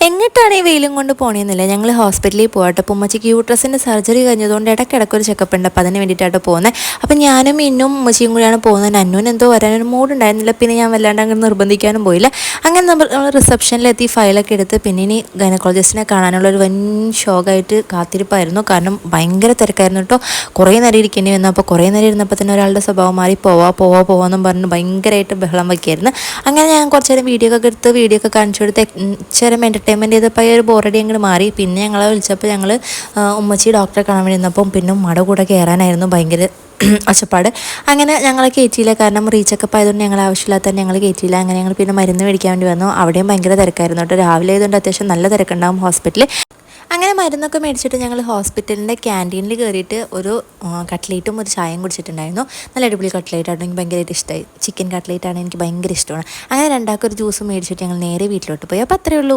എങ്ങിട്ടാണ് ഈ വെയിലും കൊണ്ട് പോകണമെന്നില്ല. ഞങ്ങൾ ഹോസ്പിറ്റലിൽ പോകട്ടെ. അപ്പോൾ ഉമ്മച്ചിക്ക് യൂട്രസിൻ്റെ സർജറി കഴിഞ്ഞതുകൊണ്ട് ഇടയ്ക്കിടയ്ക്കൊരു ചെക്കപ്പ് ഉണ്ട്. അപ്പോൾ അതിന് വേണ്ടിയിട്ടാണ് പോകുന്നത്. അപ്പം ഞാനും ഇന്നും ഉമ്മച്ചിയും കൂടിയാണ് പോകുന്നത്. അന്നുവിന് എന്തോ വരാനൊരു മൂഡുണ്ടായിരുന്നില്ല. പിന്നെ ഞാൻ വല്ലാണ്ട് അങ്ങനെ നിർബന്ധിക്കാനും പോയില്ല. അങ്ങനെ നമ്മൾ റിസപ്ഷനിലെത്തി ഫയലൊക്കെ എടുത്ത് പിന്നെ ഇനി ഗൈനക്കോളജിസ്റ്റിനെ കാണാനുള്ളൊരു വൻ ഷോക്കായിട്ട് കാത്തിരിപ്പായിരുന്നു. കാരണം ഭയങ്കര തിരക്കായിരുന്നു കേട്ടോ. കുറേ നേരം ഇരിക്കേണ്ടി വന്നു. അപ്പോൾ കുറേ നേരം ഇരുന്നപ്പോൾ തന്നെ ഒരാളുടെ സ്വഭാവം മാറി പോവാന്നും പറഞ്ഞ് ഭയങ്കരമായിട്ട് ബഹളം വയ്ക്കായിരുന്നു. അങ്ങനെ ഞാൻ കുറച്ച് നേരം വീഡിയോ ഒക്കെ എടുത്ത് വീഡിയോ ഒക്കെ കാണിച്ചു കൊടുത്ത് ചേരം എൻ്റർടൈൻമെൻറ്റ് ചെയ്തപ്പോൾ ഒരു ബോറടി അങ്ങോട്ട് മാറി. പിന്നെ ഞങ്ങളെ വിളിച്ചപ്പോൾ ഞങ്ങൾ ഉമ്മച്ചി ഡോക്ടറെ കാണാൻ വേണ്ടി നിന്നപ്പം പിന്നെ ഉമ്മയുടെ കൂടെ കയറാനായിരുന്നു ഭയങ്കര ഒച്ചപ്പാട്. അങ്ങനെ ഞങ്ങളെ കയറ്റിയില്ല. കാരണം റീചെക്കപ്പ് ആയതുകൊണ്ട് ഞങ്ങൾ ആവശ്യമില്ലാത്ത തന്നെ ഞങ്ങൾ കയറ്റിയില്ല. അങ്ങനെ ഞങ്ങൾ പിന്നെ മരുന്ന് മേടിക്കാൻ വേണ്ടി വന്നു. അവിടെയും ഭയങ്കര തിരക്കായിരുന്നു കേട്ടോ. രാവിലെ ആയതുകൊണ്ട് അത്യാവശ്യം നല്ല തിരക്കുണ്ടാകും ഹോസ്പിറ്റലിൽ. അങ്ങനെ മരുന്നൊക്കെ മേടിച്ചിട്ട് ഞങ്ങൾ ഹോസ്പിറ്റലിൻ്റെ ക്യാൻറ്റീനിൽ കയറിയിട്ട് ഒരു കട്ട്ലേറ്റും ഒരു ചായയും കുടിച്ചിട്ടുണ്ടായിരുന്നു. നല്ല അടിപൊളി കട്ട്ലേറ്റാണ്. എനിക്ക് ഭയങ്കരമായിട്ട് ഇഷ്ടമായി. ചിക്കൻ കട്ട്ലേറ്റാണ് എനിക്ക് ഭയങ്കര ഇഷ്ടമാണ്. അങ്ങനെ രണ്ടാൾക്കൊരു ജ്യൂസ് മേടിച്ചിട്ട് ഞങ്ങൾ നേരെ വീട്ടിലോട്ട് പോയി. അപ്പോൾ അത്രയേ ഉള്ളൂ.